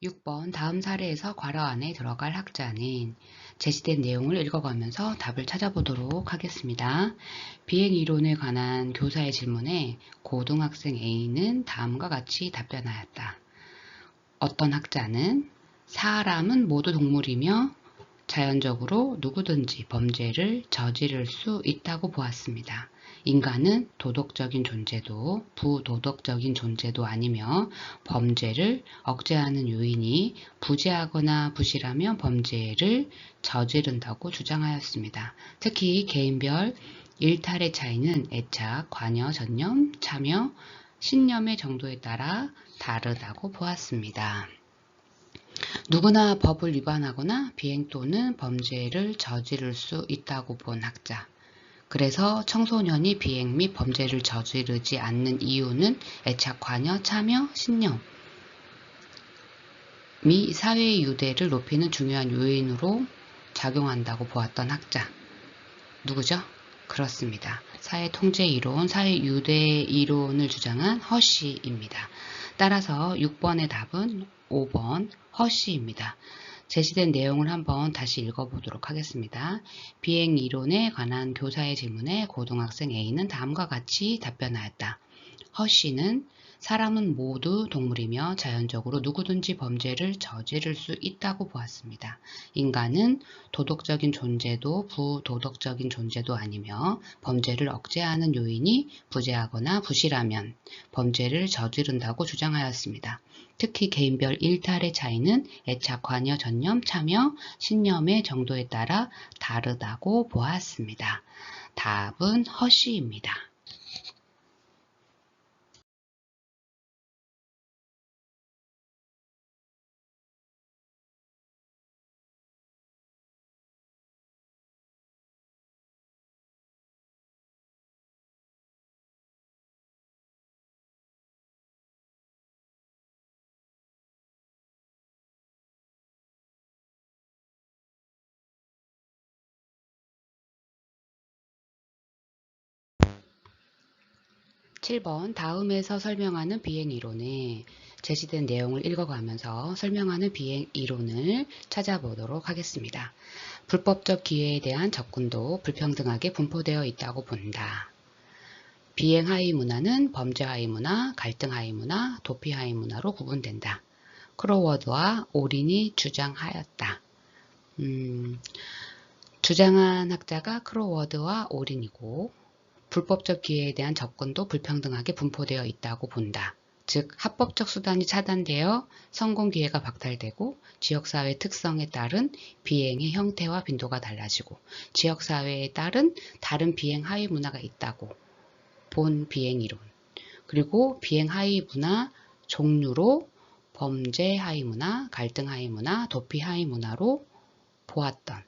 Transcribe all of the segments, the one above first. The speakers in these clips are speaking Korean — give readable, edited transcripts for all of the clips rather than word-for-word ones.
6번 다음 사례에서 괄호 안에 들어갈 학자는 제시된 내용을 읽어가면서 답을 찾아보도록 하겠습니다. 비행이론에 관한 교사의 질문에 고등학생 A는 다음과 같이 답변하였다. 어떤 학자는 사람은 모두 동물이며 자연적으로 누구든지 범죄를 저지를 수 있다고 보았습니다. 인간은 도덕적인 존재도 부도덕적인 존재도 아니며 범죄를 억제하는 요인이 부재하거나 부실하면 범죄를 저지른다고 주장하였습니다. 특히 개인별 일탈의 차이는 애착, 관여, 전념, 참여, 신념의 정도에 따라 다르다고 보았습니다. 누구나 법을 위반하거나 비행 또는 범죄를 저지를 수 있다고 본 학자. 그래서 청소년이 비행 및 범죄를 저지르지 않는 이유는 애착, 관여, 참여, 신념이 사회의 유대를 높이는 중요한 요인으로 작용한다고 보았던 학자. 누구죠? 그렇습니다. 사회통제이론, 사회유대이론을 주장한 허쉬입니다. 따라서 6번의 답은 5번 허쉬입니다. 제시된 내용을 한번 다시 읽어보도록 하겠습니다. 비행이론에 관한 교사의 질문에 고등학생 A는 다음과 같이 답변하였다. 허쉬는 사람은 모두 동물이며 자연적으로 누구든지 범죄를 저지를 수 있다고 보았습니다. 인간은 도덕적인 존재도 부도덕적인 존재도 아니며 범죄를 억제하는 요인이 부재하거나 부실하면 범죄를 저지른다고 주장하였습니다. 특히 개인별 일탈의 차이는 애착, 관여, 전념, 참여, 신념의 정도에 따라 다르다고 보았습니다. 답은 허쉬입니다. 7번 다음에서 설명하는 비행이론에 제시된 내용을 읽어가면서 설명하는 비행이론을 찾아보도록 하겠습니다. 불법적 기회에 대한 접근도 불평등하게 분포되어 있다고 본다. 비행 하위 문화는 범죄 하위 문화, 갈등 하위 문화, 도피 하위 문화로 구분된다. 크로워드와 오린이 주장하였다. 주장한 학자가 크로워드와 오린이고 불법적 기회에 대한 접근도 불평등하게 분포되어 있다고 본다. 즉 합법적 수단이 차단되어 성공 기회가 박탈되고 지역사회 특성에 따른 비행의 형태와 빈도가 달라지고 지역사회에 따른 다른 비행 하위 문화가 있다고 본 비행이론. 그리고 비행 하위 문화 종류로 범죄 하위 문화, 갈등 하위 문화, 도피 하위 문화로 보았던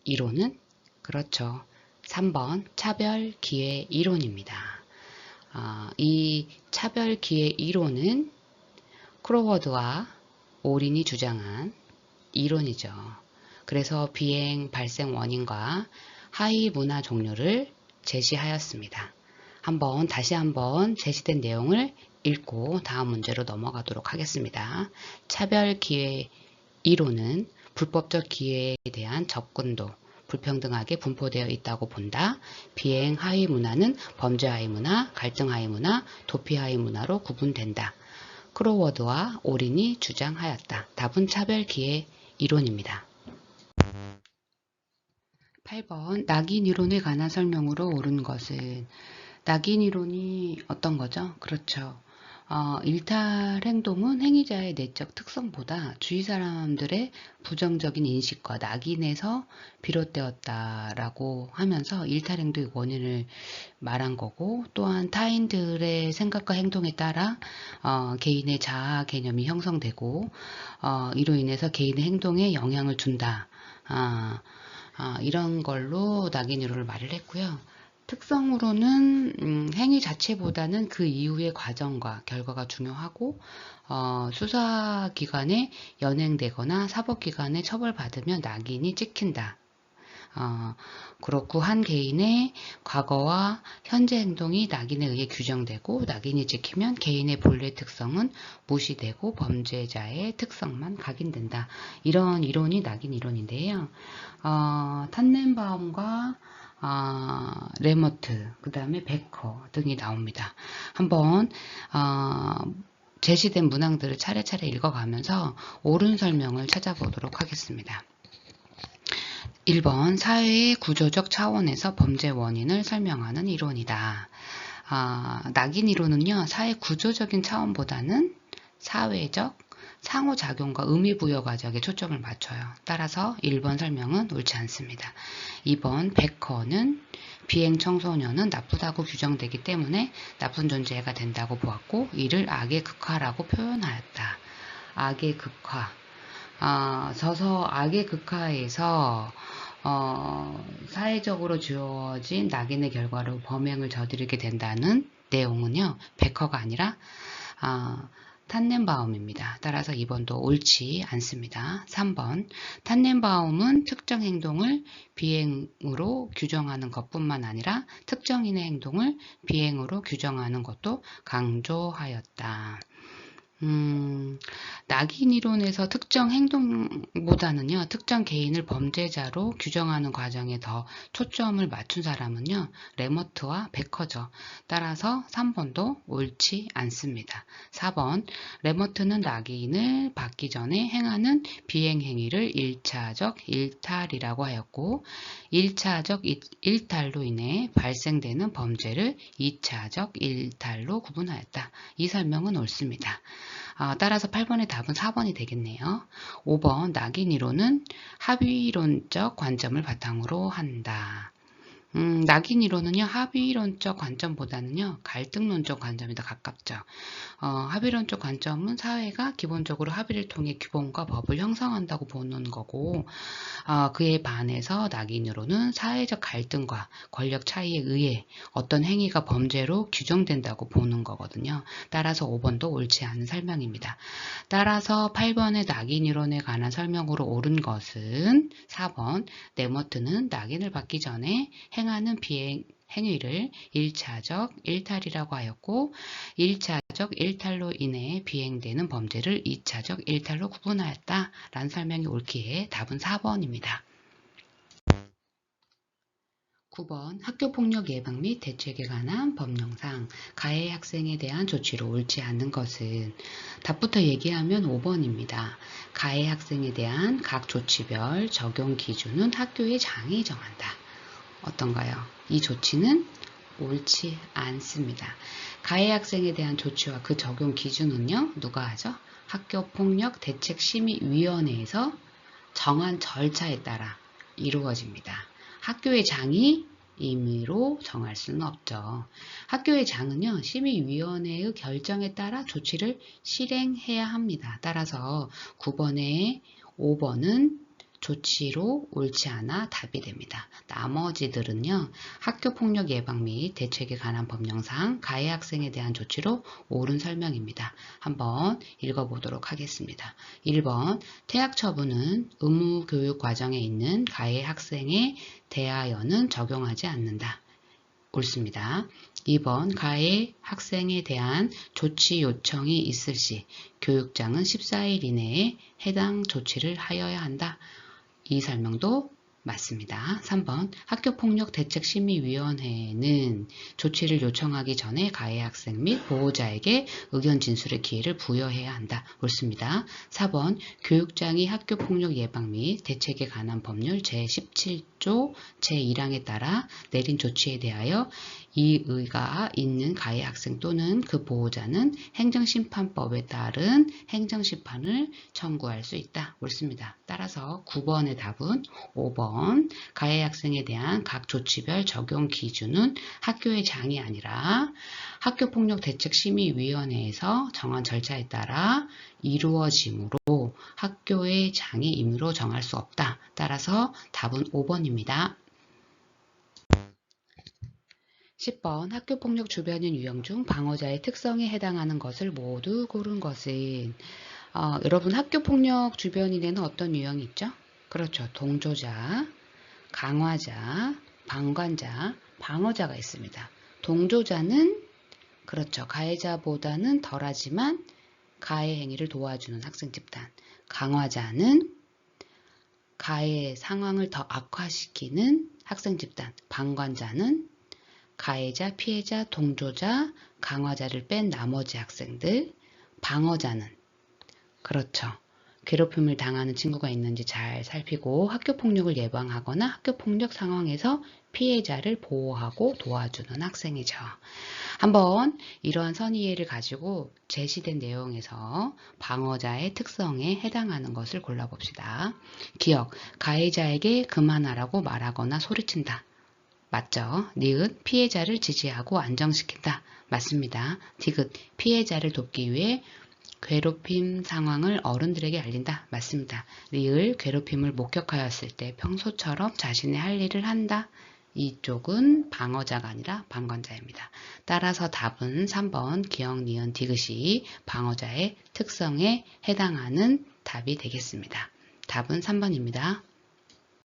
이론은 그렇죠. 3번 차별기회 이론입니다. 이 차별기회 이론은 크로워드와 오린이 주장한 이론이죠. 그래서 비행 발생 원인과 하위 문화 종류를 제시하였습니다. 다시 한번 제시된 내용을 읽고 다음 문제로 넘어가도록 하겠습니다. 차별기회 이론은 불법적 기회에 대한 접근도 불평등하게 분포되어 있다고 본다. 비행 하위 문화는 범죄 하위 문화, 갈등 하위 문화, 도피 하위 문화로 구분된다. 크로워드와 오린이 주장하였다. 답은 차별기회 이론입니다. 8번 낙인 이론에 관한 설명으로 옳은 것은 낙인 이론이 어떤 거죠? 그렇죠. 일탈 행동은 행위자의 내적 특성보다 주위 사람들의 부정적인 인식과 낙인에서 비롯되었다라고 하면서 일탈 행동의 원인을 말한 거고, 또한 타인들의 생각과 행동에 따라 개인의 자아 개념이 형성되고 이로 인해서 개인의 행동에 영향을 준다. 이런 걸로 낙인 이론을 말을 했고요. 특성으로는 행위 자체보다는 그 이후의 과정과 결과가 중요하고 수사기관에 연행되거나 사법기관에 처벌받으면 낙인이 찍힌다. 그렇고 한 개인의 과거와 현재 행동이 낙인에 의해 규정되고 낙인이 찍히면 개인의 본래 특성은 무시되고 범죄자의 특성만 각인된다. 이런 이론이 낙인 이론인데요. 탄넨바움과 레머트, 그 다음에 베커 등이 나옵니다. 한번 제시된 문항들을 차례차례 읽어가면서 옳은 설명을 찾아보도록 하겠습니다. 1번, 사회의 구조적 차원에서 범죄 원인을 설명하는 이론이다. 낙인 이론은요, 사회 구조적인 차원보다는 사회적, 상호작용과 의미부여 과정에 초점을 맞춰요. 따라서 1번 설명은 옳지 않습니다. 2번, 베커는 비행 청소년은 나쁘다고 규정되기 때문에 나쁜 존재가 된다고 보았고 이를 악의 극화라고 표현하였다. 악의 극화. 서서 악의 극화에서 사회적으로 주어진 낙인의 결과로 범행을 저지르게 된다는 내용은요, 베커가 아니라 탄넨바움입니다. 따라서 2번도 옳지 않습니다. 3번, 탄넨바움은 특정 행동을 비행으로 규정하는 것뿐만 아니라 특정인의 행동을 비행으로 규정하는 것도 강조하였다. 낙인 이론에서 특정 행동보다는요, 특정 개인을 범죄자로 규정하는 과정에 더 초점을 맞춘 사람은요, 레머트와 베커죠. 따라서 3번도 옳지 않습니다. 4번, 레머트는 낙인을 받기 전에 행하는 비행 행위를 1차적 일탈이라고 하였고, 1차적 일탈로 인해 발생되는 범죄를 2차적 일탈로 구분하였다. 이 설명은 옳습니다. 따라서 8번의 답은 4번이 되겠네요. 5번, 낙인 이론은 합의론적 관점을 바탕으로 한다. 낙인 이론은요, 합의론적 관점보다는요, 갈등론적 관점이 더 가깝죠. 합의론적 관점은 사회가 기본적으로 합의를 통해 규범과 법을 형성한다고 보는 거고, 그에 반해서 낙인 이론은 사회적 갈등과 권력 차이에 의해 어떤 행위가 범죄로 규정된다고 보는 거거든요. 따라서 5번도 옳지 않은 설명입니다. 따라서 8번의 낙인 이론에 관한 설명으로 옳은 것은 4번, 레머트는 낙인을 받기 전에 행하는 비행 행위를 1차적 일탈이라고 하였고 1차적 일탈로 인해 비행되는 범죄를 2차적 일탈로 구분하였다 라는 설명이 옳기에 답은 4번입니다. 9번, 학교폭력 예방 및 대책에 관한 법령상 가해 학생에 대한 조치로 옳지 않는 것은 답부터 얘기하면 5번입니다. 가해 학생에 대한 각 조치별 적용 기준은 학교의 장이 정한다. 어떤가요? 이 조치는 옳지 않습니다. 가해 학생에 대한 조치와 그 적용 기준은요, 누가 하죠? 학교폭력대책심의위원회에서 정한 절차에 따라 이루어집니다. 학교의 장이 임의로 정할 수는 없죠. 학교의 장은요, 심의위원회의 결정에 따라 조치를 실행해야 합니다. 따라서 9번에 5번은 조치로 옳지 않아 답이 됩니다. 나머지들은요, 학교폭력 예방 및 대책에 관한 법령상 가해 학생에 대한 조치로 옳은 설명입니다. 한번 읽어보도록 하겠습니다. 1번, 퇴학 처분은 의무 교육 과정에 있는 가해 학생에 대하여는 적용하지 않는다. 옳습니다. 2번, 가해 학생에 대한 조치 요청이 있을 시 교육장은 14일 이내에 해당 조치를 하여야 한다. 이 설명도 맞습니다. 3번, 학교폭력대책심의위원회는 조치를 요청하기 전에 가해 학생 및 보호자에게 의견 진술의 기회를 부여해야 한다. 옳습니다. 4번, 교육장이 학교폭력 예방 및 대책에 관한 법률 제17조 제1항에 따라 내린 조치에 대하여 이의가 있는 가해 학생 또는 그 보호자는 행정심판법에 따른 행정심판을 청구할 수 있다. 옳습니다. 따라서 9번의 답은 5번, 가해 학생에 대한 각 조치별 적용 기준은 학교의 장이 아니라 학교폭력대책심의위원회에서 정한 절차에 따라 이루어지므로 학교의 장이 임의로 정할 수 없다. 따라서 답은 5번입니다. 10번, 학교폭력 주변인 유형 중 방어자의 특성에 해당하는 것을 모두 고른 것은 여러분 학교폭력 주변인에는 어떤 유형이 있죠? 그렇죠. 동조자, 강화자, 방관자, 방어자가 있습니다. 동조자는 그렇죠. 가해자보다는 덜하지만 가해 행위를 도와주는 학생 집단. 강화자는 가해 상황을 더 악화시키는 학생 집단. 방관자는 가해자, 피해자, 동조자, 강화자를 뺀 나머지 학생들. 방어자는 그렇죠. 괴롭힘을 당하는 친구가 있는지 잘 살피고 학교폭력을 예방하거나 학교폭력 상황에서 피해자를 보호하고 도와주는 학생이죠. 한번 이러한 선의예를 가지고 제시된 내용에서 방어자의 특성에 해당하는 것을 골라봅시다. 기억, 가해자에게 그만하라고 말하거나 소리친다. 맞죠? 니은, 피해자를 지지하고 안정시킨다. 맞습니다. 디귿, 피해자를 돕기 위해 괴롭힘 상황을 어른들에게 알린다. 맞습니다. 리을, 괴롭힘을 목격하였을 때 평소처럼 자신의 할 일을 한다. 이쪽은 방어자가 아니라 방관자입니다. 따라서 답은 3번 기억, 니은, 디귿이 방어자의 특성에 해당하는 답이 되겠습니다. 답은 3번입니다.